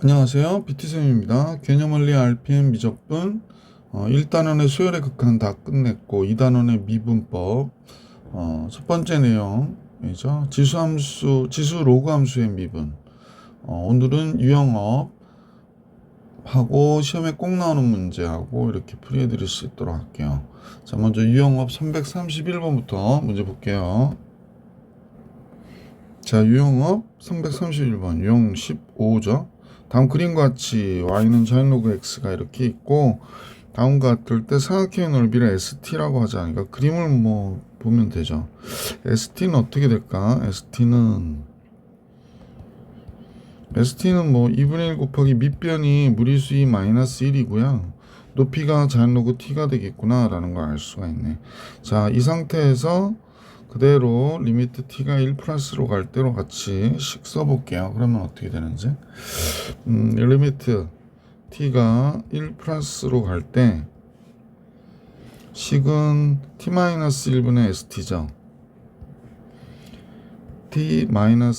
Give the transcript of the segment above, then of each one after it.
안녕하세요. BT쌤입니다. 개념원리 RPM 미적분 1단원의 수열의 극한 다 끝냈고 2단원의 미분법 첫 번째 내용이죠. 지수 로그 함수의 미분. 오늘은 유형업 하고 시험에 꼭 나오는 문제하고 이렇게 풀이해 드릴 수 있도록 할게요. 자, 먼저 유형업 331번부터 문제 볼게요. 자, 유형업 331번 유형 15죠. 다음 그림과 같이 y는 자연로그 x가 이렇게 있고 다음과 같을 때 삼각형의 넓이를 st라고 하자. 그러니까 그림을 뭐 보면 되죠. st는 어떻게 될까? st는 뭐 2분의 1 곱하기 밑변이 무리수 2 마이너스 1이고요. 높이가 자연로그 t가 되겠구나 라는 걸 알 수가 있네. 자, 이 상태에서 그대로 리미트 t가 1 플러스로 갈 때로 같이 식 써볼게요. 그러면 어떻게 되는지. 리미트 t가 1 플러스로 갈 때 식은 t-1분의 st죠. t-1분의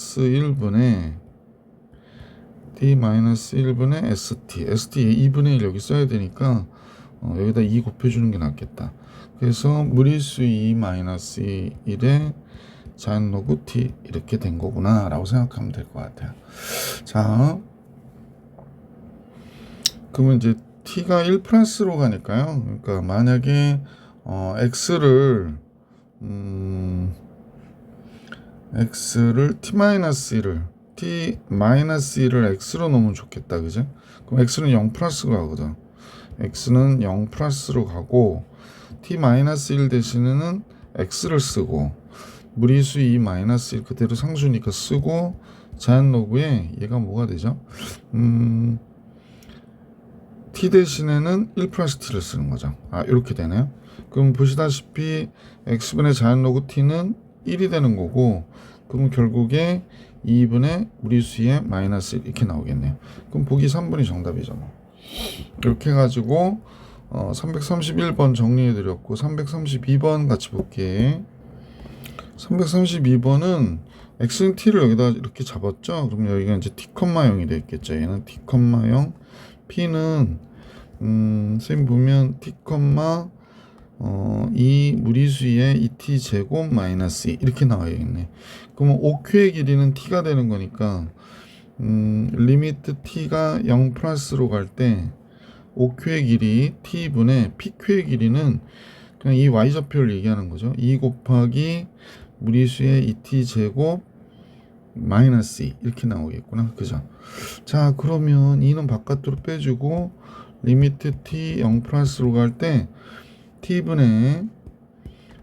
st 2분의 1 여기 써야 되니까 여기다 2 곱해주는 게 낫겠다. 그래서 무리수 2 마이너스 1의 자연로그 t 이렇게 된 거구나 라고 생각하면 될 것 같아요. 자, 그러면 이제 t가 1 플러스로 가니까요. 그러니까 만약에 x를 t-1을 x로 놓으면 좋겠다. 그죠? 그럼 x는 0 플러스로 가거든. x는 0 플러스로 가고 t-1 대신에는 x를 쓰고 무리수 2 마이너스 1 그대로 상수니까 쓰고 자연로그에 얘가 뭐가 되죠? t 대신에는 1 플러스 t를 쓰는 거죠. 이렇게 되네요. 그럼 보시다시피 x분의 자연로그 t는 1이 되는 거고, 그럼 결국에 2분의 무리수의 마이너스 1 이렇게 나오겠네요. 그럼 보기 3번이 정답이죠. 이렇게 해가지고 331번 정리해 드렸고 332번 같이 볼게. 332번은 x는 t를 여기다 이렇게 잡았죠. 그럼 여기가 이제 t, 0이 되겠죠. 얘는 t, 0, p는 선생님 보면 t, 2 무리수의 2t 제곱 마이너스 2 이렇게 나와야겠네. 그러면 OQ의 길이는 t가 되는 거니까 리미트 t가 0 플러스로 갈 때 OQ의 길이 t분의 PQ의 길이는 그냥 이 y좌표를 얘기하는 거죠. 2 곱하기 무리수의 2t 제곱 마이너스 2 이렇게 나오겠구나. 그죠? 자, 그러면 2는 바깥으로 빼주고 리미트 t 0 플러스로 갈 때 t분의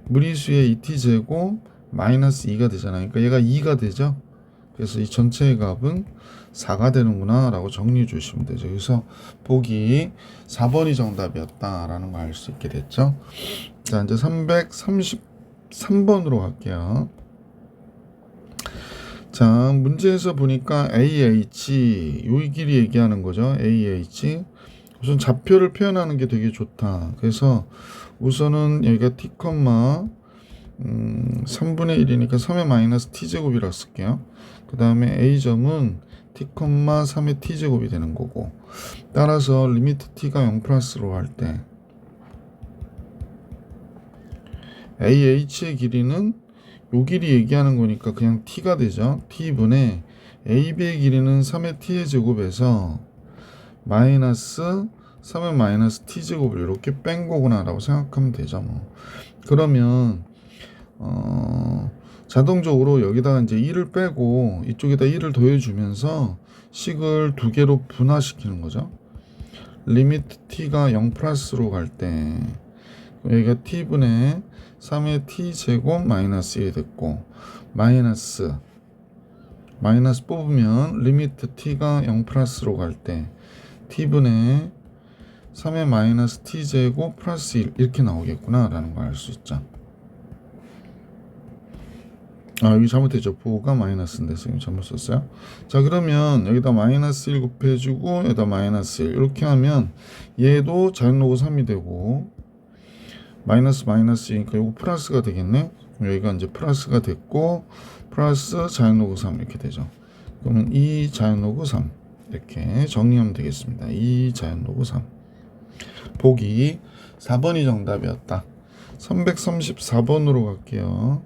무리수의 2t 제곱 마이너스 2가 되잖아요. 그러니까 얘가 2가 되죠. 그래서 이 전체의 값은 4가 되는구나 라고 정리해 주시면 되죠. 그래서 보기 4번이 정답이었다라는 걸 알 수 있게 됐죠. 자, 이제 333번으로 갈게요. 자, 문제에서 보니까 AH 이 길이 얘기하는 거죠. AH 우선 좌표를 표현하는 게 되게 좋다. 그래서 우선은 여기가 t, 3분의 1이니까 3의 마이너스 t제곱이라고 쓸게요. 그 다음에 a점은 t, 3의 t제곱이 되는 거고, 따라서 리미트 t가 0 플러스로 할 때 ah의 길이는 요 길이 얘기하는 거니까 그냥 t가 되죠. t분의 ab의 길이는 3의 t의 제곱에서 마이너스 3의 마이너스 t제곱을 이렇게 뺀 거구나 라고 생각하면 되죠. 뭐. 그러면 자동적으로 여기다가 이제 1을 빼고 이쪽에다 1을 더해주면서 식을 두 개로 분화시키는 거죠. 리미트 t가 0 플러스로 갈 때 여기가 t분의 3의 t제곱 마이너스 1이 됐고, 마이너스 뽑으면 리미트 t가 0 플러스로 갈 때 t분의 3의 마이너스 t제곱 플러스 1 이렇게 나오겠구나 라는 걸 알 수 있죠. 여기 잘못했죠. 부호가 마이너스인데 선생님 잘못 썼어요. 자, 그러면 여기다 마이너스 1 곱해주고 여기다 마이너스 1 이렇게 하면 얘도 자연로그 3이 되고 마이너스니까 이거 플러스가 되겠네. 여기가 이제 플러스가 됐고 플러스 자연로그 3 이렇게 되죠. 그러면 이 자연로그 3 이렇게 정리하면 되겠습니다. 2 자연 로그 3. 보기 4번이 정답이었다. 334번으로 갈게요.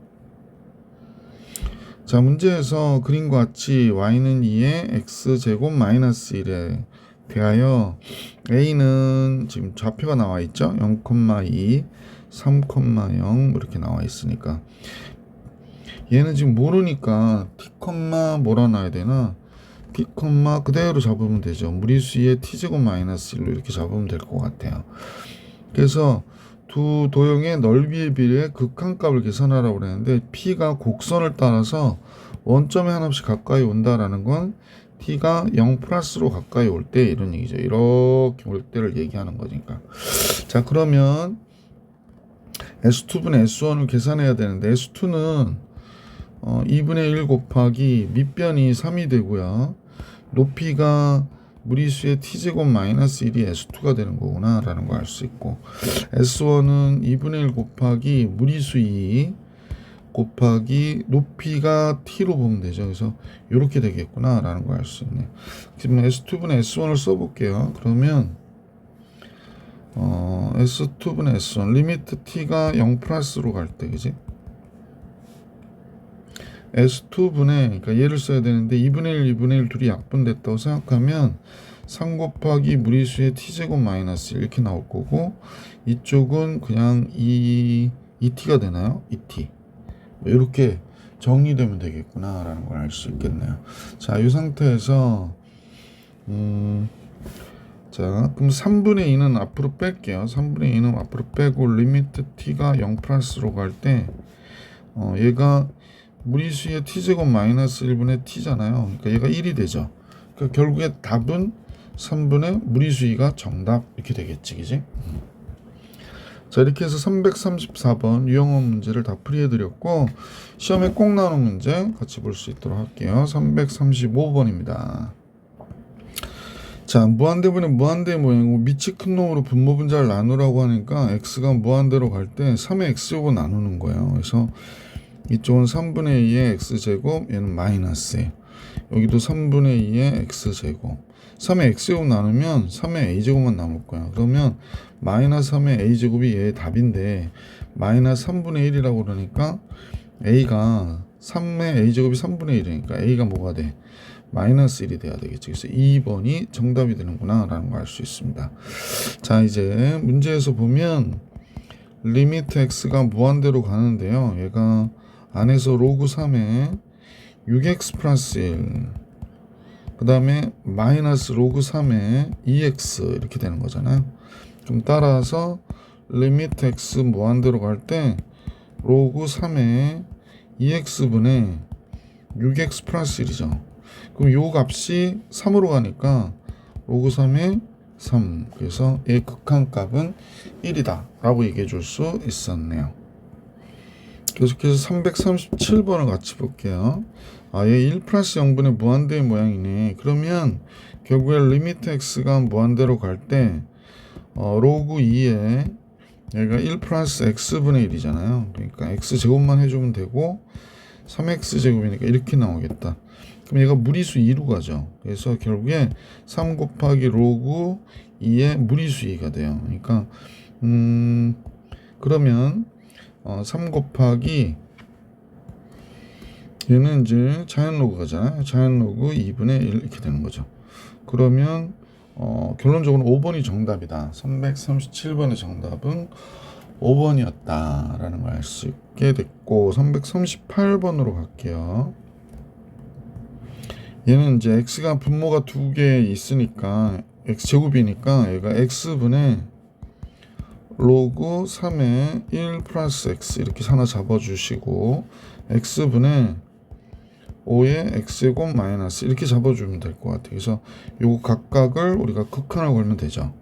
자, 문제에서 그림과 같이 y는 2에 x제곱 마이너스 1에 대하여 a는 지금 좌표가 나와 있죠. 0,2, 3,0 이렇게 나와 있으니까 얘는 지금 모르니까 t, 뭐라 놔야 되나? t, 그대로 잡으면 되죠. 무리수 2에 t제곱 마이너스 1로 이렇게 잡으면 될 것 같아요. 그래서 두 도형의 넓이에 비례해 극한값을 계산하라고 그랬는데 P가 곡선을 따라서 원점에 하나씩 가까이 온다라는 건 T가 0 플러스로 가까이 올 때 이런 얘기죠. 이렇게 올 때를 얘기하는 거니까. 자, 그러면 S2분의 S1을 계산해야 되는데 S2는 2분의 1 곱하기 밑변이 3이 되고요. 높이가 무리수의 t제곱 마이너스 1이 S2가 되는 거구나 라는 거 알 수 있고, S1은 2분의 1 곱하기 무리수 2 곱하기 높이가 t로 보면 되죠. 그래서 이렇게 되겠구나 라는 거 알 수 있네요. 지금 S2분의 S1을 써볼게요. 그러면 S2분의 S1 리미트 t가 0 플러스로 갈 때, 그지? S2분의, 그러니까 얘를 써야 되는데 2분의 1, 2분의 1 둘이 약분됐다고 생각하면 3 곱하기 무리수의 t제곱 마이너스 1 이렇게 나올 거고, 이쪽은 그냥 2t가 되나요? 2t. 이렇게 정리되면 되겠구나 라는 걸 알 수 있겠네요. 자, 이 상태에서 자, 그럼 3분의 2는 앞으로 뺄게요. 3분의 2는 앞으로 빼고 리미트 t가 0 플러스로 갈 때 얘가 무리수의 t제곱 마이너스 1분의 t잖아요. 그러니까 얘가 1이 되죠. 그러니까 결국에 답은 3분의 무리수 2가 정답 이렇게 되겠지, 그지? 자, 이렇게 해서 334번 유형원 문제를 다 풀이해드렸고, 시험에 꼭 나오는 문제 같이 볼 수 있도록 할게요. 335번입니다. 자, 무한대분의 무한대 모양이고 밑이 큰 놈으로 분모 분자를 나누라고 하니까 x가 무한대로 갈 때 3의 x제곱을 나누는 거예요. 그래서 이쪽은 3분의 2의 x제곱, 얘는 마이너스예요. 여기도 3분의 2의 x제곱. 3의 x제곱 나누면 3의 a제곱만 남을 거야. 그러면 마이너스 3의 a제곱이 얘의 답인데 마이너스 3분의 1이라고 그러니까 a가 3의 a제곱이 3분의 1이니까 a가 뭐가 돼? 마이너스 1이 돼야 되겠지. 그래서 2번이 정답이 되는구나 라는 걸 알 수 있습니다. 자, 이제 문제에서 보면 리미트 x가 무한대로 가는데요. 얘가 안에서 로그 3에 6x 플러스 1, 그 다음에 마이너스 로그 3에 2x 이렇게 되는 거잖아요. 그럼 따라서 리미트 x 무한대로 갈 때 로그 3에 2x분의 6x 플러스 1이죠. 그럼 요 값이 3으로 가니까 로그 3에 3, 그래서 얘 극한값은 1이다 라고 얘기해 줄 수 있었네요. 계속해서 337번을 같이 볼게요. 얘 1 플러스 0분의 무한대의 모양이네. 그러면 결국에 리미트 x가 무한대로 갈 때 로그 2에 얘가 1 플러스 x분의 1이잖아요. 그러니까 x제곱만 해주면 되고 3x제곱이니까 이렇게 나오겠다. 그럼 얘가 무리수 2로 가죠. 그래서 결국에 3 곱하기 로그 2의 무리수 2가 돼요. 그러니까 그러면 3 곱하기 얘는 이제 자연 로그가잖아요. 자연 로그 2분의 1 이렇게 되는 거죠. 그러면 결론적으로 5번이 정답이다. 337번의 정답은 5번이었다 라는 걸 알 수 있게 됐고, 338번으로 갈게요. 얘는 이제 x가 분모가 두 개 있으니까 x제곱이니까 얘가 x분의 로그 3의 1 플러스 x 이렇게 하나 잡아주시고, x분의 5의 x제곱 마이너스 이렇게 잡아주면 될 것 같아요. 그래서 요거 각각을 우리가 극한을 걸면 되죠.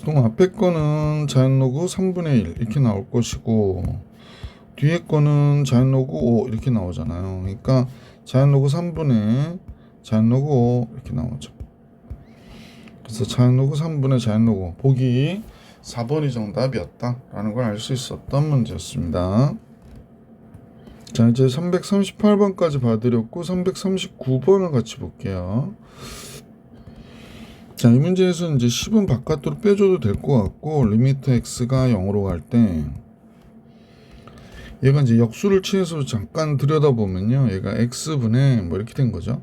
그럼 앞에 거는 자연 로그 3분의 1 이렇게 나올 것이고, 뒤에 거는 자연 로그 5 이렇게 나오잖아요. 그러니까 자연 로그 3분의 자연 로그 5 이렇게 나오죠. 그래서 자연 로그 3분의 자연 로그 5, 보기 4번이 정답이었다 라는 걸 알 수 있었던 문제였습니다. 자, 이제 338번까지 봐드렸고 339번을 같이 볼게요. 자, 이 문제에서는 이제 10은 바깥으로 빼줘도 될 것 같고, 리미트 x가 0으로 갈 때, 얘가 이제 역수를 취해서 잠깐 들여다보면요, 얘가 x분의 뭐 이렇게 된 거죠.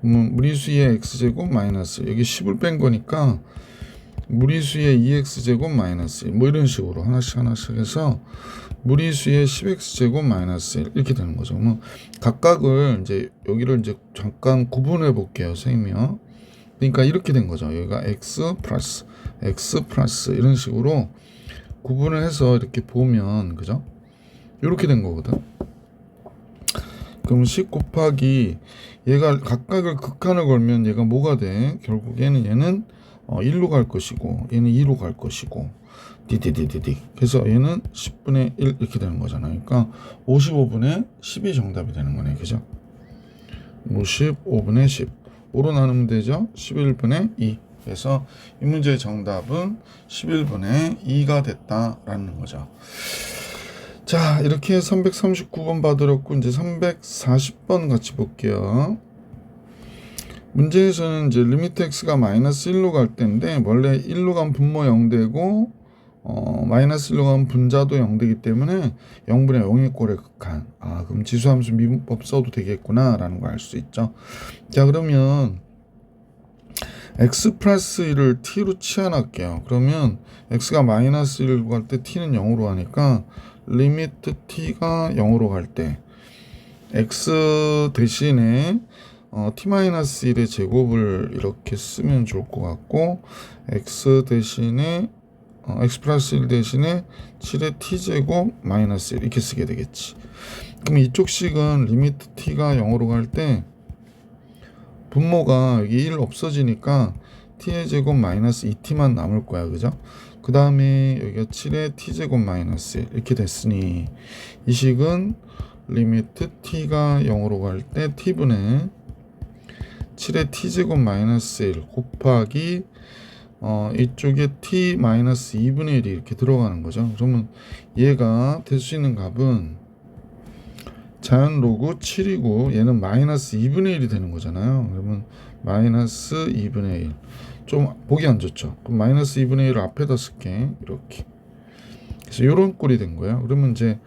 무리수의 x제곱 마이너스, 여기 10을 뺀 거니까, 무리수의 2x제곱 마이너스 1, 뭐 이런 식으로 하나씩 해서, 무리수의 10x제곱 마이너스 1, 이렇게 되는 거죠. 그러면 각각을 이제, 여기를 이제 잠깐 구분해 볼게요, 선생님이요. 그러니까 이렇게 된 거죠. 여기가 x 플러스 이런 식으로 구분을 해서 이렇게 보면, 그죠? 이렇게 된 거거든. 그럼 10 곱하기 얘가 각각을 극한을 걸면 얘가 뭐가 돼? 결국에는 얘는 1로 갈 것이고 얘는 2로 갈 것이고 디디디디디. 그래서 얘는 10분의 1 이렇게 되는 거잖아요. 그러니까 55분의 10이 정답이 되는 거네. 그죠? 55분의 10. 5로 나누면 되죠. 11분의 2. 그래서 이 문제의 정답은 11분의 2가 됐다라는 거죠. 자, 이렇게 339번 받으렸고 이제 340번 같이 볼게요. 문제에서는 이제 리미트 x가 마이너스 1로 갈 때인데 원래 1로 간 분모 0되고 마이너스 1로 간 분자도 0되기 때문에 0분의 0의 꼴의 극한. 그럼 지수함수 미분법 써도 되겠구나 라는 거 알 수 있죠. 자, 그러면 x 플러스 1을 t로 치환할게요. 그러면 x가 마이너스 1로 갈 때 t는 0으로 하니까 리미트 t가 0으로 갈 때 x 대신에 t-1의 제곱을 이렇게 쓰면 좋을 것 같고 x 대신에 x 플러스 1 대신에 7의 t제곱 마이너스 1 이렇게 쓰게 되겠지. 그럼 이쪽 식은 리미트 t가 0으로 갈 때 분모가 여기 1 없어지니까 t의 제곱 마이너스 2t만 남을 거야. 그죠? 그 다음에 여기가 7의 t제곱 마이너스 1 이렇게 됐으니 이 식은 리미트 t가 0으로 갈 때 t분의 7의 t제곱 마이너스 1 곱하기 이쪽에 t 마이너스 2분의 1이 이렇게 들어가는 거죠. 그러면 얘가 될 수 있는 값은 자연 로그 7이고 얘는 마이너스 2분의 1이 되는 거잖아요. 그러면 마이너스 2분의 1. 좀 보기 안 좋죠. 그럼 마이너스 2분의 1을 앞에다 쓸게. 이렇게. 그래서 이런 꼴이 된 거예요. 그러면 이제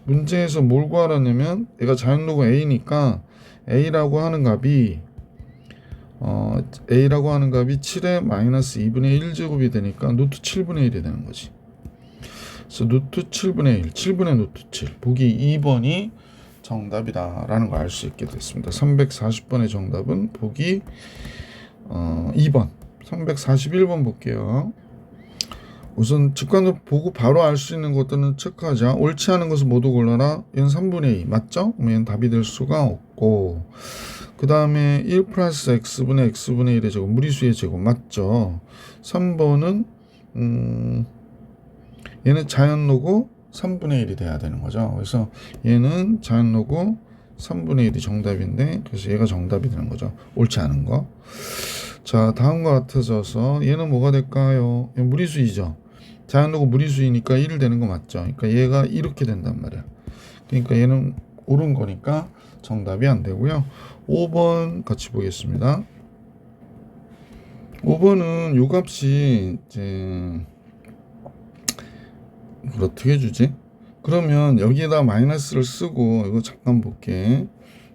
문제에서 뭘 구하라냐면 얘가 자연 로그 a니까 a라고 하는 값이 7의 마이너스 2분의 1제곱이 되니까 루트 7분의 1이 되는 거지. 그래서 루트 7분의 1, 7분의 루트 7. 보기 2번이 정답이다 라는 걸 알 수 있게 됐습니다. 340번의 정답은 보기 2번. 341번 볼게요. 우선 직관으로 보고 바로 알 수 있는 것들은 체크하자. 옳지 않은 것을 모두 골라라. 얘는 3분의 2 맞죠? 그럼 얘는 답이 될 수가 없고, 그 다음에 1 플러스 x분의 1의 제곱 무리수의 제곱 맞죠? 3번은 얘는 자연로고 3분의 1이 돼야 되는 거죠. 그래서 얘는 자연로고 3분의 1이 정답인데 그래서 얘가 정답이 되는 거죠. 옳지 않은 거. 자, 다음과 같아져서 얘는 뭐가 될까요? 얘는 무리수이죠. 자연로고 무리수이니까 1 되는 거 맞죠. 그러니까 얘가 이렇게 된단 말이야. 그러니까 얘는 옳은 거니까 정답이 안 되고요. 5번 같이 보겠습니다. 5번은 요 값이 이제 이걸 어떻게 해주지? 그러면 여기에다 마이너스를 쓰고 이거 잠깐 볼게.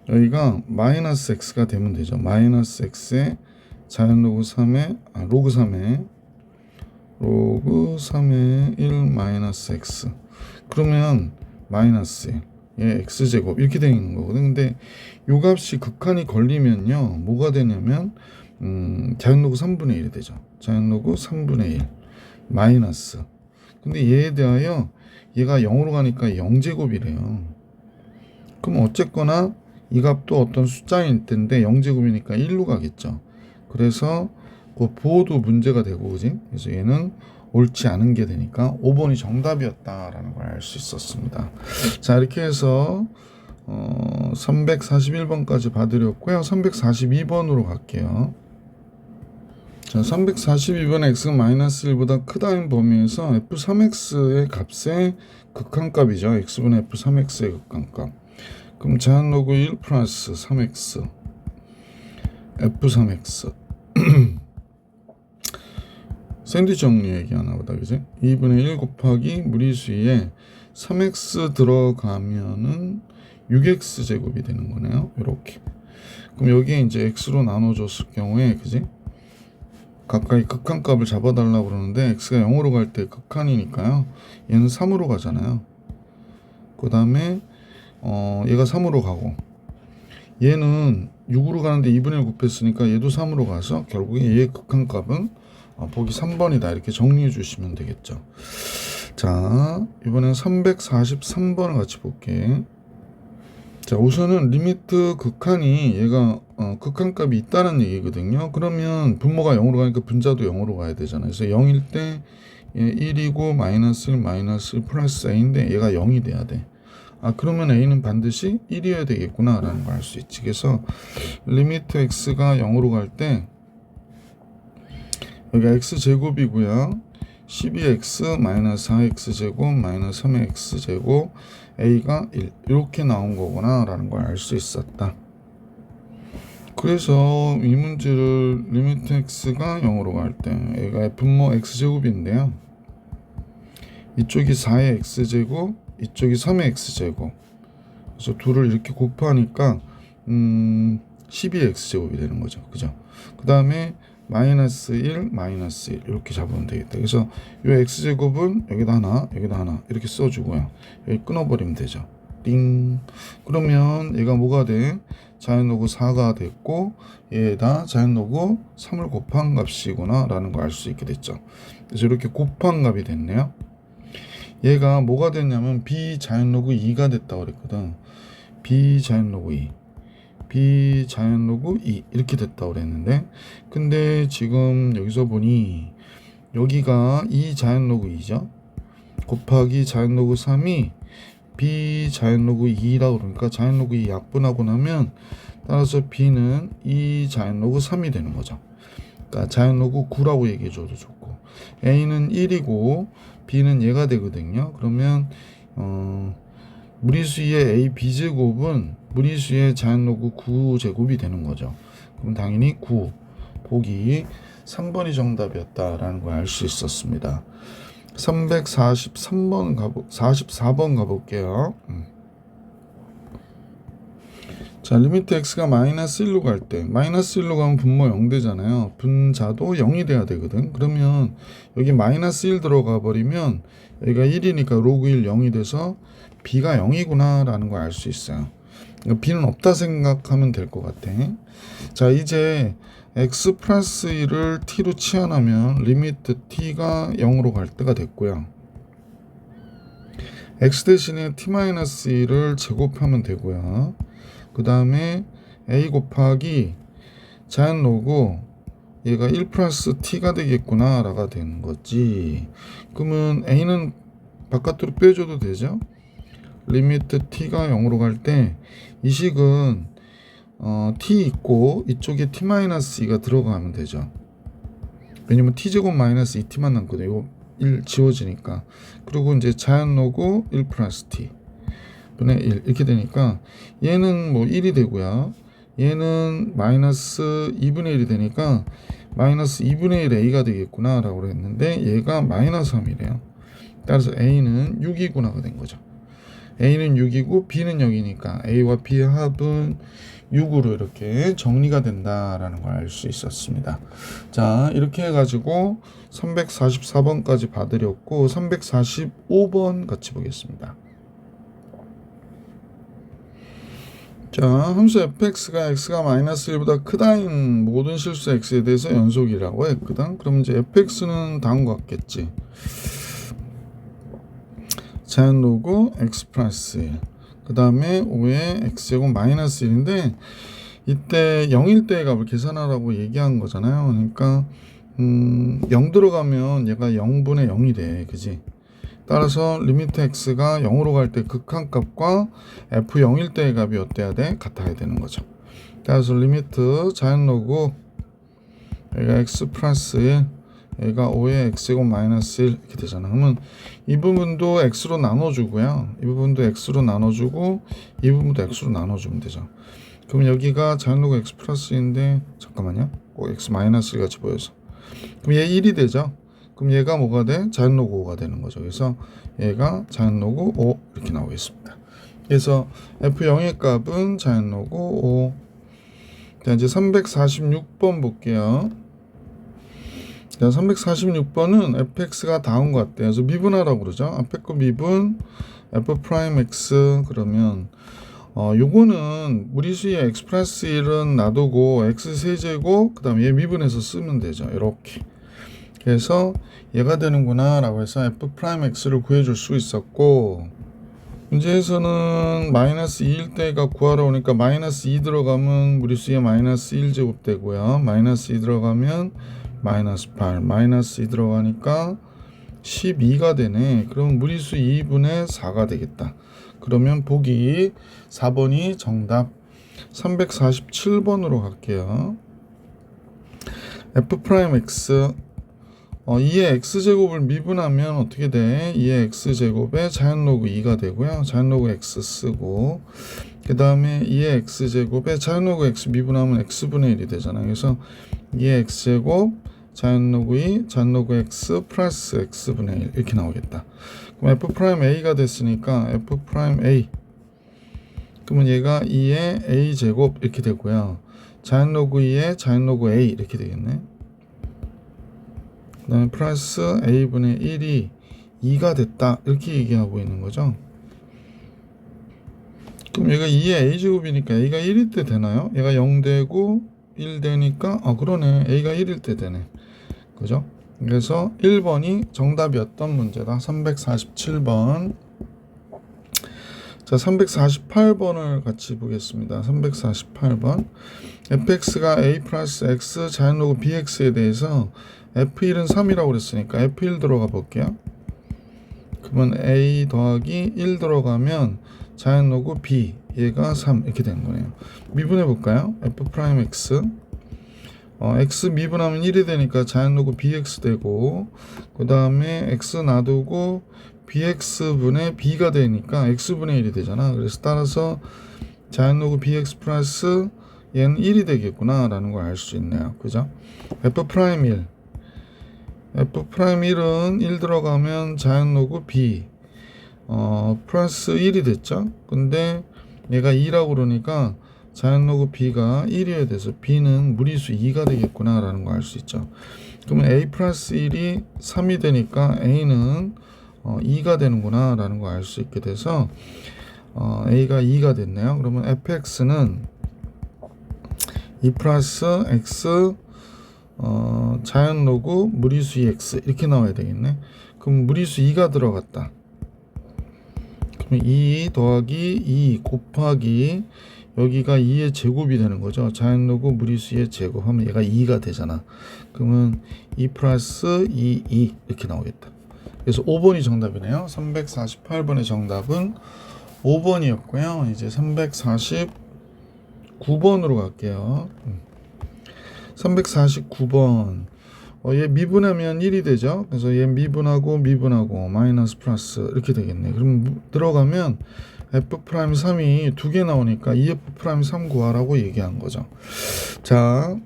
여기가 마이너스 x가 되면 되죠. 마이너스 x에 자연 로그 3에 로그 3에 1 마이너스 x. 그러면 마이너스 예, x제곱 이렇게 되는 거거든. 근데 요 값이 극한이 걸리면요 뭐가 되냐면 자연 로그 3분의 1이 되죠. 자연 로그 3분의 1 마이너스. 근데 얘에 대하여 얘가 0으로 가니까 0제곱이래요. 그럼 어쨌거나 이 값도 어떤 숫자일 텐데 0제곱이니까 1로 가겠죠. 그래서 그 보호도 문제가 되고, 그지? 그래서 얘는 옳지 않은 게 되니까 5번이 정답이었다라는 걸 알 수 있었습니다. 자, 이렇게 해서 341번까지 봐드렸고요. 342번으로 갈게요. 자, 342번 x가 마이너스 1보다 크다는 범위에서 f3x의 값의 극한값이죠. x분의 f3x의 극한값. 그럼 자연 로그 1 플러스 3x f3x 샌드위치 정리 얘기하나 보다, 그지? 2분의 1 곱하기 무리수에 3x 들어가면은 6x 제곱이 되는 거네요. 이렇게. 그럼 여기에 이제 x로 나눠줬을 경우에, 그지? 가까이 극한값을 잡아달라고 그러는데 x가 0으로 갈 때 극한이니까요. 얘는 3으로 가잖아요. 그 다음에 얘가 3으로 가고 얘는 6으로 가는데 2분의 1 곱했으니까 얘도 3으로 가서 결국에 얘의 극한값은 보기 3번이다. 이렇게 정리해 주시면 되겠죠. 자, 이번엔 343번을 같이 볼게. 자, 우선은 리미트 극한이 얘가 극한값이 있다는 얘기거든요. 그러면 분모가 0으로 가니까 분자도 0으로 가야 되잖아요. 그래서 0일 때 1이고 마이너스 1 마이너스 1 플러스 a인데 얘가 0이 돼야 돼. 그러면 a는 반드시 1이어야 되겠구나 라는 걸 알 수 있지. 그래서 리미트 x가 0으로 갈 때 여기가 x제곱이고요. 12x 마이너스 4x 제곱 마이너스 3x 제곱 a가 1 이렇게 나온 거구나 라는 걸 알 수 있었다. 그래서 이 문제를 리미트 x가 0으로 갈 때 얘가 분모 x제곱인데요. 이쪽이 4의 x제곱 이쪽이 3의 x제곱 그래서 둘을 이렇게 곱하니까 12의 x제곱이 되는 거죠. 그죠? 그 다음에 마이너스 1 마이너스 1 이렇게 잡으면 되겠다. 그래서 이 x제곱은 여기다 하나 여기다 하나 이렇게 써주고요. 여기 끊어버리면 되죠. 띵. 그러면 얘가 뭐가 돼? 자연로그 4가 됐고 얘에다 자연로그 3을 곱한 값이구나 라는 걸 알 수 있게 됐죠. 그래서 이렇게 곱한 값이 됐네요. 얘가 뭐가 됐냐면 비자연로그 2가 됐다고 그랬거든. 비자연로그 2 비자연로그 2 이렇게 됐다고 그랬는데 근데 지금 여기서 보니 여기가 2자연로그 2죠. 곱하기 자연로그 3이 비자연로그 2라고 그러니까 자연로그 2 약분하고 나면 따라서 b는 2자연로그 3이 되는 거죠. 그러니까 자연로그 9라고 얘기해 줘도 좋고 a는 1이고 b는 얘가 되거든요. 그러면 무리수의 a b제곱은 무리수의 자연로그 9제곱이 되는 거죠. 그럼 당연히 9 보기 3번이 정답이었다라는 걸 알 수 있었습니다. 44번 가볼게요. 자, 리미트 x가 마이너스 1로 갈 때 마이너스 1로 가면 분모 0 되잖아요. 분자도 0이 돼야 되거든. 그러면 여기 마이너스 1 들어가 버리면 여기가 1이니까 로그 1 0이 돼서 b가 0이구나 라는 걸 알 수 있어요. 그러니까 b는 없다 생각하면 될 것 같아. 자, 이제 x 플러스 1을 t로 치환하면 리미트 t가 0으로 갈 때가 됐고요. x 대신에 t-1을 제곱하면 되고요. 그 다음에 a 곱하기 자연로그 얘가 1 플러스 t가 되겠구나 라가 되는 거지. 그러면 a는 바깥으로 빼줘도 되죠. 리미트 t가 0으로 갈 때 이 식은 t 있고 이쪽에 t-2가 들어가면 되죠. 왜냐면 t제곱 마이너스 2t만 남거든요. 이거 1 지워지니까. 그리고 이제 자연로그 1 플러스 t 분의 1 이렇게 되니까 얘는 뭐 1이 되고요. 얘는 마이너스 2분의 1이 되니까 마이너스 2분의 1 a가 되겠구나 라고 했는데 얘가 마이너스 3이래요. 따라서 a는 6이구나가 된 거죠. a는 6이고 b는 0이니까 a와 b의 합은 6으로 이렇게 정리가 된다라는 걸 알 수 있었습니다. 자, 이렇게 해가지고 344번까지 봐드렸고 345번 같이 보겠습니다. 자, 함수 fx가 x가 마이너스 1보다 크다인 모든 실수 x에 대해서 연속이라고 했거든. 그럼 이제 fx는 다음과 같겠지. 자연로그 x 플러스 1 그 다음에 5의 x제곱 마이너스 1인데 이때 0일 때의 값을 계산하라고 얘기한 거잖아요. 그러니까 0 들어가면 얘가 0분의 0이 돼. 그지? 따라서 리미트 x가 0으로 갈 때 극한값과 f 0일 때의 값이 어때야 돼? 같아야 되는 거죠. 따라서 리미트 자연로그 얘가 x 플러스 1 얘가 5의 x제곱 마이너스 1 이렇게 되잖아. 그러면 이 부분도 x로 나눠주고요. 이 부분도 x로 나눠주고 이 부분도 x로 나눠주면 되죠. 그럼 여기가 자연로그 x 플러스인데 잠깐만요. 꼭 x 마이너스 같이 보여서 그럼 얘 1이 되죠. 그럼 얘가 뭐가 돼? 자연 로그 5가 되는 거죠. 그래서 얘가 자연 로그 5 이렇게 나오겠습니다. 그래서 F0의 값은 자연 로그 5. 자, 이제 346번 볼게요. 자, 346번은 fx가 다음과 같대요. 그래서 미분하라고 그러죠. 앞에 거 미분 f 프라임 x 그러면 요거는 무리수의 x 플러스 1은 놔두고 x 세제곱 그 다음에 얘 미분해서 쓰면 되죠. 이렇게. 그래서 얘가 되는구나 라고 해서 f 프라임 x를 구해줄 수 있었고, 문제에서는 마이너스 2일 때가 구하러 오니까 마이너스 2 들어가면 무리수의 마이너스 1제곱 되고요. 마이너스 2 들어가면 마이너스 8, 마이너스 2 들어가니까 12가 되네. 그럼 무리수 2분의 4가 되겠다. 그러면 보기 4번이 정답. 347번으로 갈게요. f 프라임 x 2의 x제곱을 미분하면 어떻게 돼? 2의 x제곱에 자연 로그 2가 되고요. 자연 로그 x 쓰고, 그 다음에 2의 x제곱에 자연 로그 x 미분하면 x분의 1이 되잖아요. 그래서 2의 x제곱 자연 로그 2, 자연 로그 x 플러스 x분의 1 이렇게 나오겠다. 그럼 f 프라임 a가 됐으니까 f 프라임 a, 그러면 얘가 2의 a제곱 이렇게 되고요. 자연 로그 2의 자연 로그 a 이렇게 되겠네. 그 다음에 플러스 a분의 1이 2가 됐다 이렇게 얘기하고 있는 거죠. 그럼 얘가 2의 a제곱이니까 a가 1일 때 되나요? 얘가 0 되고 1 되니까 그러네. a가 1일 때 되네. 그죠? 그래서 1번이 정답이었던 문제다. 347번. 자, 348번을 같이 보겠습니다. 348번. fx가 a 플러스 x 자연 로그 bx에 대해서 f1은 3이라고 그랬으니까 f1 들어가 볼게요. 그러면 a 더하기 1 들어가면 자연 로그 b 얘가 3 이렇게 되는 거네요. 미분해 볼까요? f 프라임 x x 미분하면 1이 되니까 자연 로그 bx 되고, 그 다음에 x 놔두고 bx분의 b가 되니까 x분의 1이 되잖아. 그래서 따라서 자연 로그 bx 플러스 얘는 1이 되겠구나 라는 걸 알 수 있네요. 그죠? f 프라임 1 f 프라임 1은 1 들어가면 자연 로그 b 플러스 1이 됐죠. 근데 얘가 2라고 그러니까 자연 로그 b가 1이어야 돼서 b는 무리수 2가 되겠구나 라는 걸 알 수 있죠. 그러면 a 플러스 1이 3이 되니까 a는 2가 되는구나 라는 걸 알 수 있게 돼서 a가 2가 됐네요. 그러면 fx는 2 플러스 x 자연 로그 무리수 2x 이렇게 나와야 되겠네. 그럼 무리수 2가 들어갔다. 그럼 2 더하기 2 곱하기 여기가 2의 제곱이 되는 거죠. 자연 로그 무리수의 제곱 하면 얘가 2가 되잖아. 그러면 2 플러스 2 이렇게 나오겠다. 그래서 5번이 정답이네요. 348번의 정답은 5번이었고요. 이제 349번으로 갈게요. 349번. 얘 미분하면 1이 되죠. 그래서 얘 미분하고 마이너스 플러스 이렇게 되겠네. 그럼 들어가면 f 프라임 3이 두 개 나오니까 2f 프라임 3 구하라고 얘기한 거죠. 자,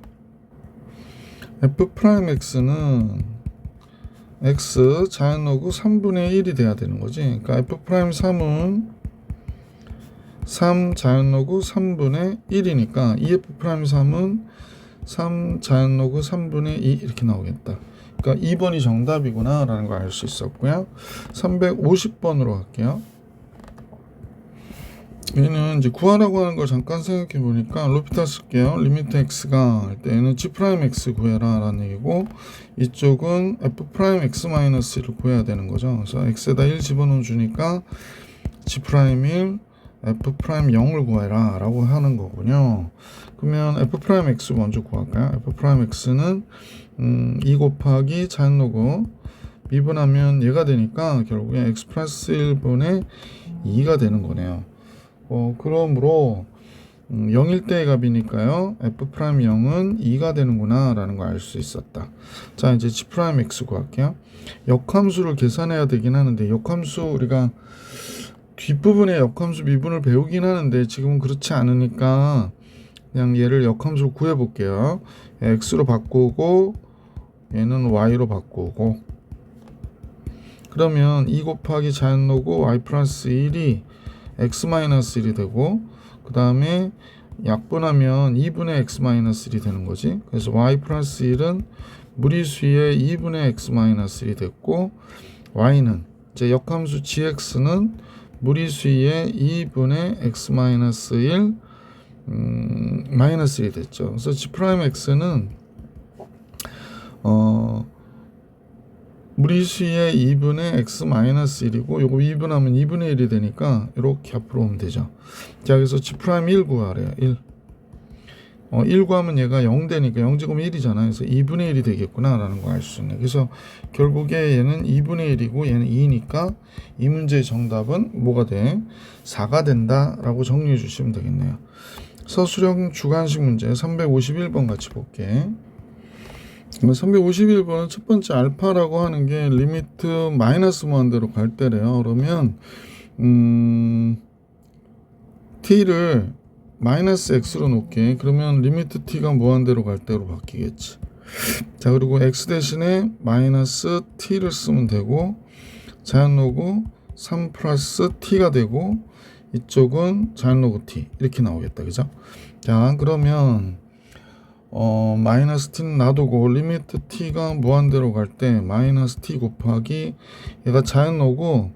f 프라임 x는 x 자연 로그 3분의 1이 돼야 되는 거지. 그러니까 f 프라임 3은 3 자연 로그 3분의 1이니까 2f 프라임 3은 3 자연 로그 3분의 2 이렇게 나오겠다. 그러니까 2번이 정답이구나 라는 걸 알 수 있었고요. 350번으로 갈게요. 얘는 이제 구하라고 하는 걸 잠깐 생각해 보니까 로피탈 쓸게요. 리미트 x가 할 때는 g 프라임 x 구해라 라는 얘기고, 이쪽은 f 프라임 x 마이너스 1을 구해야 되는 거죠. 그래서 x에다 1 집어넣어 주니까 g 프라임 1 f 프라임 0을 구해라 라고 하는 거군요. 그러면 f 프라임 x 먼저 구할까요? f 프라임 x는 2 곱하기 자연 로그 미분하면 얘가 되니까 결국에 x 플러스 1분의 2가 되는 거네요. 그러므로 0일 때의 값이니까요. f 프라임 0은 2가 되는구나 라는 걸 알 수 있었다. 자, 이제 g 프라임 x 구할게요. 역함수를 계산해야 되긴 하는데, 역함수 우리가 뒷부분에 역함수 미분을 배우긴 하는데 지금은 그렇지 않으니까 그냥 얘를 역함수로 구해 볼게요. x로 바꾸고 얘는 y로 바꾸고 그러면 2 곱하기 자연로고 y 플러스 1이 x 마이너스 1이 되고, 그 다음에 약분하면 2분의 x 마이너스 1이 되는 거지. 그래서 y 플러스 1은 무리수의 2분의 x 마이너스 1이 됐고, y는 이제 역함수 gx는 무리수의 2분의 x 마이너스 1 마이너스 1이 됐죠. 그래서 g 프라임 x는 무리수의 2분의 x 마이너스 1이고, 요거 2분하면 2분의 1이 되니까 이렇게 앞으로 오면 되죠. 자, 그래서 g 프라임 1 구하래요. 1 구하면 얘가 0 되니까 0제곱은 1이잖아요. 그래서 2분의 1이 되겠구나 라는 거 알 수 있네. 그래서 결국에 얘는 2분의 1이고 얘는 2니까 이 문제의 정답은 뭐가 돼? 4가 된다 라고 정리해 주시면 되겠네요. 서술형 주관식 문제 351번 같이 볼게. 351번은 첫 번째 알파라고 하는 게 리미트 마이너스 무한대로 갈 때래요. 그러면 t를 마이너스 x로 놓게. 그러면 리미트 t가 무한대로 갈 때로 바뀌겠지. 자, 그리고 x 대신에 마이너스 t를 쓰면 되고, 자연로고 3 플러스 t가 되고, 이쪽은 자연로고 t 이렇게 나오겠다. 그죠? 자, 그러면 마이너스 t는 놔두고 리미트 t가 무한대로 갈 때 마이너스 t 곱하기 얘가 자연로고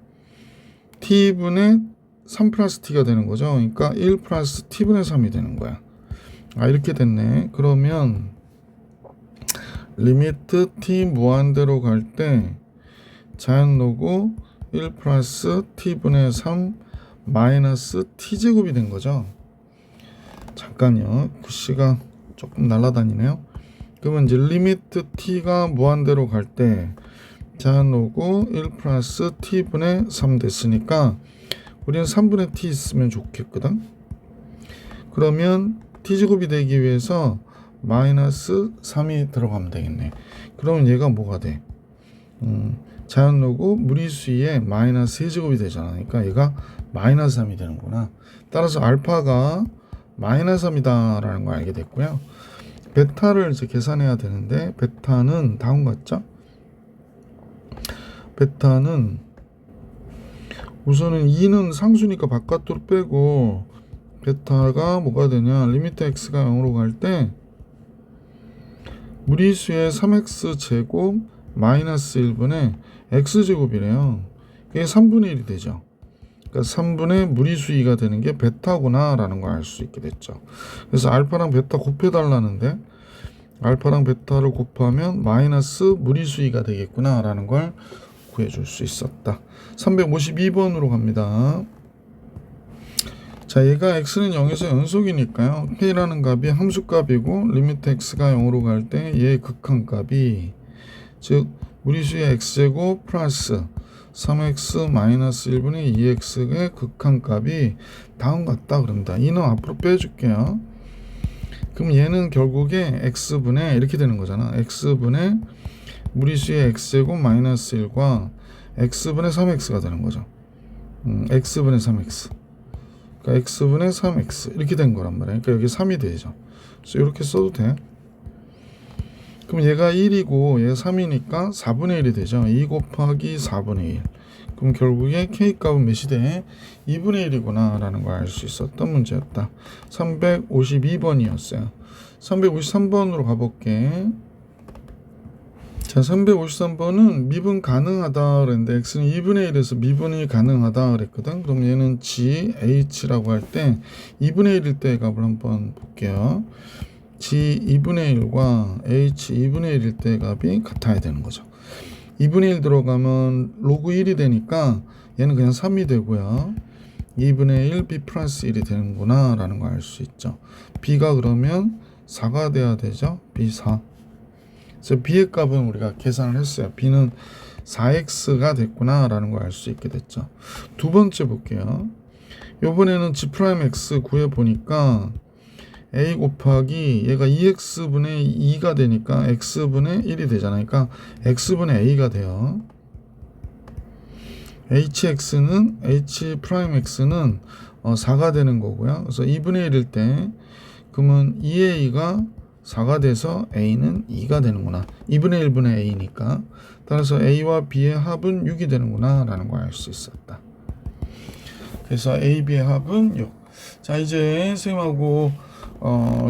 t분의 3 플러스 t가 되는 거죠. 그러니까 1 플러스 t분의 3이 되는 거야. 이렇게 됐네. 그러면 리미트 t 무한대로 갈 때 자연로고 1 플러스 t분의 3 마이너스 t제곱이 된 거죠. 잠깐요. 글씨가 조금 날아다니네요. 그러면 이제 리미트 t가 무한대로 갈 때 자연로고 1 플러스 t분의 3 됐으니까 우리는 3분의 t 있으면 좋겠거든. 그러면 t제곱이 되기 위해서 마이너스 3이 들어가면 되겠네. 그러면 얘가 뭐가 돼? 자연로고 무리수의 마이너스 2제곱이 되잖아. 그러니까 얘가 마이너스 3이 되는구나. 따라서 알파가 마이너스 3이다 라는 걸 알게 됐고요. 베타를 이제 계산해야 되는데, 베타는 다음 같죠? 베타는 우선은 2는 상수니까 바깥으로 빼고, 베타가 뭐가 되냐? 리미트 x가 0으로 갈 때 무리수의 3x 제곱 마이너스 1분의 x제곱이래요. 그게 3분의 1이 되죠. 그러니까 3분의 무리수 2가 되는 게 베타구나 라는 걸 알 수 있게 됐죠. 그래서 알파랑 베타 곱해달라는데, 알파랑 베타를 곱하면 마이너스 무리수 2가 되겠구나 라는 걸 구해줄 수 있었다. 352번으로 갑니다. 자, 얘가 x는 0에서 연속이니까요. k라는 값이 함수값이고, 리미트 x가 0으로 갈 때 얘의 극한값이, 즉 무리수의 x제곱 플러스 3x 마이너스 1분의 2x의 극한값이 다음 같다 그럽니다. 이는 앞으로 빼줄게요. 그럼 얘는 결국에 x분의 이렇게 되는 거잖아. x분의 무리수의 x제곱 마이너스 1과 x분의 3x가 되는 거죠. x분의 3x. 그러니까 x분의 3x 이렇게 된 거란 말이에요. 그러니까 여기 3이 되죠. 그래서 이렇게 써도 돼. 그럼 얘가 1이고 얘가 3이니까 4분의 1이 되죠. 2 곱하기 4분의 1. 그럼 결국에 k값은 몇이 돼? 2분의 1이구나 라는 걸 알 수 있었던 문제였다. 352번이었어요. 353번으로 가볼게. 자, 353번은 미분 가능하다 그랬는데 x는 2분의 1에서 미분이 가능하다 그랬거든. 그럼 얘는 g, h라고 할 때 2분의 1일 때 값을 한번 볼게요. g 2분의 1과 h 2분의 1일 때 값이 같아야 되는 거죠. 2분의 1 들어가면 로그 1이 되니까 얘는 그냥 3이 되고요. 2분의 1 b 플러스 1이 되는구나 라는 걸 알 수 있죠. b가 그러면 4가 돼야 되죠. b 4. 그래서 b의 값은 우리가 계산을 했어요. b는 4x가 됐구나 라는 걸 알 수 있게 됐죠. 두 번째 볼게요. 요번에는 g'x 구해보니까 a 곱하기 얘가 2x분의 2가 되니까 x분의 1이 되잖아요. 그러니까 x분의 a가 돼요. hx는 h'x는 4가 되는 거고요. 그래서 2분의 1일 때 그러면 2a가 4가 돼서 a는 2가 되는구나. 2분의 1분의 a니까. 따라서 a와 b의 합은 6이 되는구나 라는 걸 알 수 있었다. 그래서 a, b의 합은 6. 자, 이제 선생님하고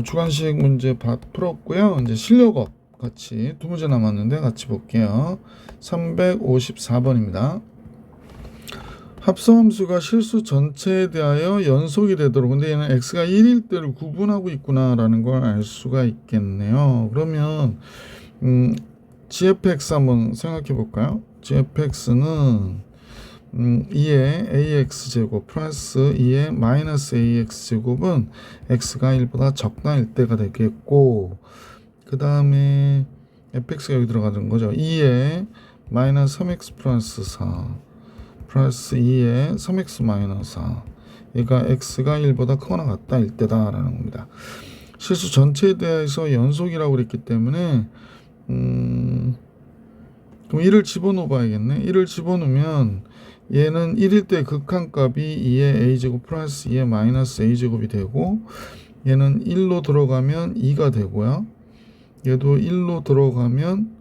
주관식 문제 풀었고요. 이제 실력업 같이 두 문제 남았는데 같이 볼게요. 354번입니다. 합성함수가 실수 전체에 대하여 연속이 되도록, 근데 얘는 x가 1일 때를 구분하고 있구나라는 걸 알 수가 있겠네요. 그러면 gfx 한번 생각해 볼까요? gfx는 2의 ax제곱 플러스 2의 마이너스 ax제곱은 x가 1보다 적다일 때가 되겠고, 그 다음에 fx가 여기 들어가는 거죠. 2의 마이너스 3x 플러스 4 플러스 2의 3x 마이너스 4, 얘가 x가 1보다 크거나 같다일 때다 라는 겁니다. 실수 전체에 대해서 연속이라고 그랬기 때문에 그럼 1을 집어넣어 봐야겠네. 1을 집어넣으면 얘는 1일 때 극한값이 2의 a제곱 플러스 2의 마이너스 a제곱이 되고, 얘는 1로 들어가면 2가 되고요. 얘도 1로 들어가면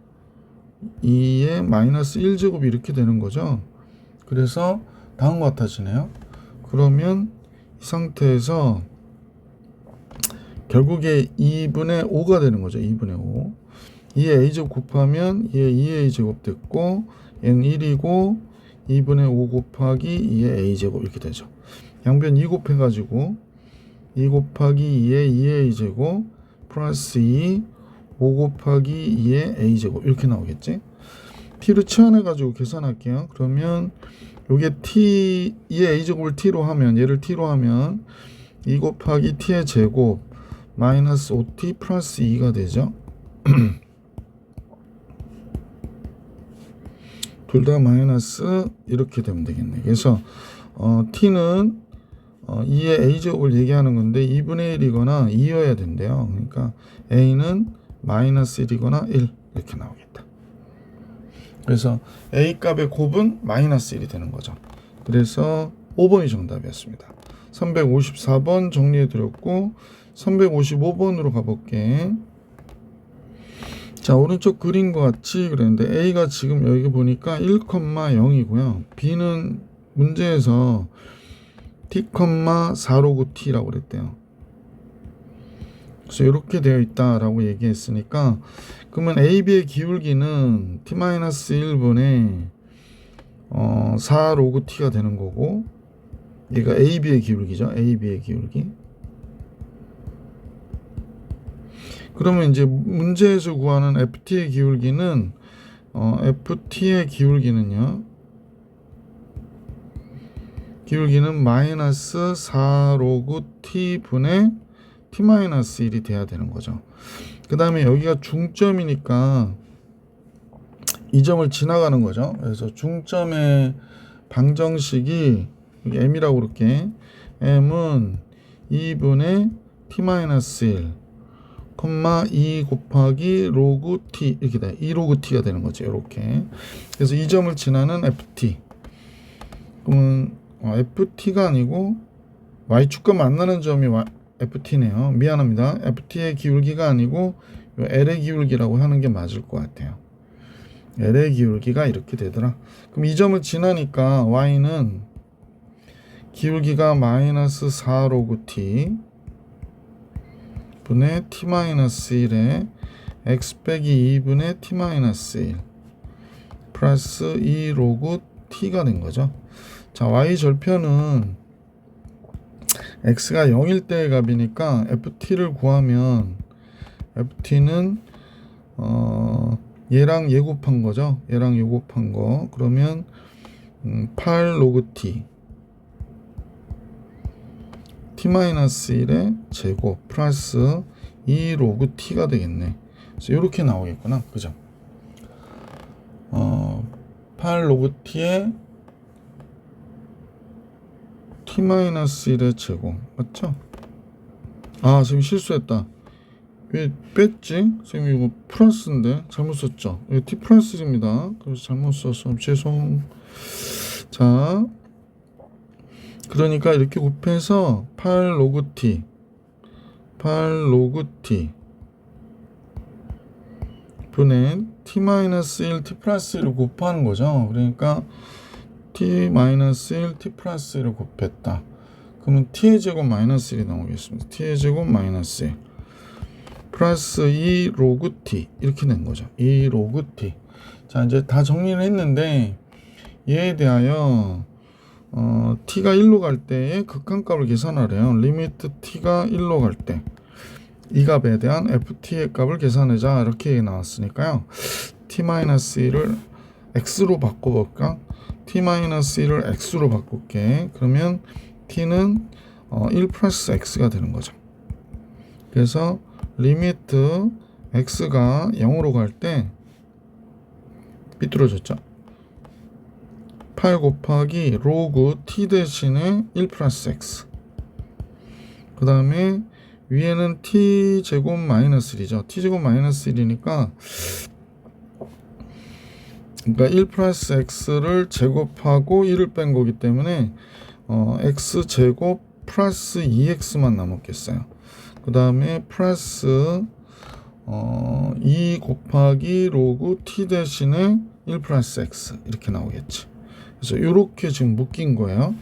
2의 마이너스 1제곱이 이렇게 되는 거죠. 그래서 다음과 같아지네요. 그러면 이 상태에서 결국에 2분의 5가 되는 거죠. 2분의 5. 2의 a제곱 곱하면 2의 2a제곱 됐고, 얘는 1이고 2분의 5 곱하기 2의 a제곱 이렇게 되죠. 양변 2 곱해가지고 2 곱하기 2의 2a제곱 플러스 2 5 곱하기 2의 a제곱 이렇게 나오겠지. t로 치환해가지고 계산할게요. 그러면 요게 t, 2의 a제곱을 t로 하면, 얘를 t로 하면 2 곱하기 t의 제곱 마이너스 5t 플러스 2가 되죠. 둘 다 마이너스 이렇게 되면 되겠네. 그래서 t는 2의 a제곱을 얘기하는 건데 2분의 1이거나 2여야 된대요. 그러니까 a는 마이너스 1이거나 1 이렇게 나오겠다. 그래서 a 값의 곱은 마이너스 1이 되는 거죠. 그래서 5번이 정답이었습니다. 354번 정리해 드렸고 355번으로 가볼게. 자, 오른쪽 그림과 같이 그랬는데 a가 지금 여기 보니까 1,0이고요. b는 문제에서 t,4로그 t라고 그랬대요. 그래서 이렇게 되어 있다라고 얘기했으니까, 그러면 AB의 기울기는 t-1분의 4로그 t가 되는 거고, 얘가 AB의 기울기죠. AB의 기울기. 그러면 이제 문제에서 구하는 FT의 기울기는 FT의 기울기는요, 기울기는 마이너스 4로그 t분의 t-1이 돼야 되는 거죠. 그 다음에 여기가 중점이니까 이 점을 지나가는 거죠. 그래서 중점의 방정식이 m이라고 그럴게. m은 2분의 t-1 2 곱하기 로그 t 이렇게 돼. 2로그 t가 되는 거죠. 이렇게. 그래서 이 점을 지나는 ft. 그러면 ft가 아니고 y축과 만나는 점이 ft네요. 미안합니다. ft의 기울기가 아니고 l의 기울기라고 하는 게 맞을 것 같아요. l의 기울기가 이렇게 되더라. 그럼 이 점을 지나니까 y는 기울기가 마이너스 4로그 t 분의 t-1에 x 빼기 2분의 t-1 플러스 2로그 t가 된 거죠. 자, y 절편은 x가 0일 때의 값이니까 ft를 구하면 ft는 얘랑 얘 곱한 거죠. 얘랑 얘 곱한 거. 그러면 8로그 t t-1의 제곱 플러스 2로그 t가 되겠네. 그래서 이렇게 나오겠구나. 그죠? 8로그 t의 t-1의 제곱. 맞죠? 아, 지금 실수했다. 왜 뺐지? 선생님 이거 플러스인데 잘못 썼죠? 이거 t 플러스입니다. 그래서 잘못 썼어. 죄송. 자, 그러니까 이렇게 곱해서 8로그 t 분의 t-1 t 플러스 1을 곱하는 거죠. 그러니까 t-1 t 플러스 1을 곱했다. 그러면 t의 제곱 마이너스 1이 나오겠습니다. t의 제곱 마이너스 1 플러스 2 로그 t 이렇게 된 거죠. 2 로그 t. 자, 이제 다 정리를 했는데 얘에 대하여 t가 1로 갈 때의 극한값을 계산하래요. 리미트 t가 1로 갈 때 이 값에 대한 ft의 값을 계산하자 이렇게 나왔으니까요. t-1을 x로 바꿔볼까? t-1을 x로 바꿀게. 그러면 t는 1 플러스 x가 되는 거죠. 그래서 리미트 x가 0으로 갈 때 삐뚤어졌죠. 8 곱하기 로그 t 대신에 1 플러스 x. 그 다음에 위에는 t 제곱 마이너스 1이죠. t 제곱 마이너스 1이니까 그러니까 1 플러스 x를 제곱하고 1을 뺀 거기 때문에 x 제곱 플러스 2x만 남았겠어요. 그 다음에 플러스 2 곱하기 로그 t 대신에 1 플러스 x 이렇게 나오겠지. 그래서 이렇게 지금 묶인 거예요.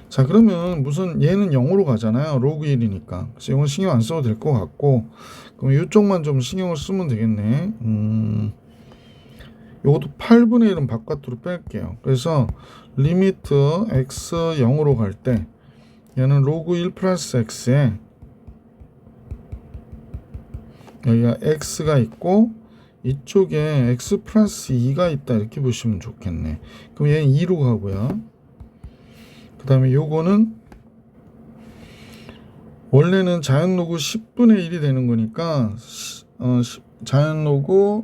자, 그러면 무슨 얘는 0으로 가잖아요. 로그 1이니까. 그래서 이건 신경 안 써도 될 것 같고, 그럼 이쪽만 좀 신경을 쓰면 되겠네. 요것도 8분의 1은 바깥으로 뺄게요. 그래서 리미트 x 0으로 갈 때 얘는 로그 1 플러스 x에 여기가 x가 있고 이쪽에 x 플러스 2가 있다 이렇게 보시면 좋겠네. 그럼 얘는 2로 가고요. 그 다음에 요거는 원래는 자연 로그 10분의 1이 되는 거니까 자연 로그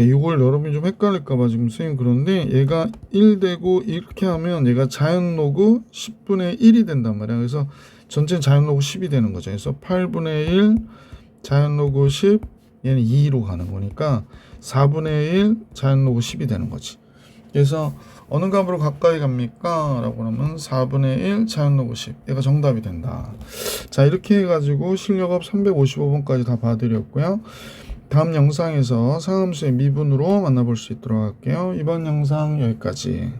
이걸 여러분이 좀 헷갈릴까봐 지금 선생님 그런데 얘가 1 되고 이렇게 하면 얘가 자연 로그 10분의 1이 된단 말이야. 그래서 전체는 자연 로그 10이 되는 거죠. 그래서 8분의 1 자연 로그 10 얘는 2로 가는 거니까 4분의 1 자연 로그 10이 되는 거지. 그래서 어느 값으로 가까이 갑니까? 라고 하면 4분의 1 자연 로그 10 얘가 정답이 된다. 자, 이렇게 해가지고 실력업 355번까지 다 봐드렸고요. 다음 영상에서 상함수의 미분으로 만나볼 수 있도록 할게요. 이번 영상 여기까지.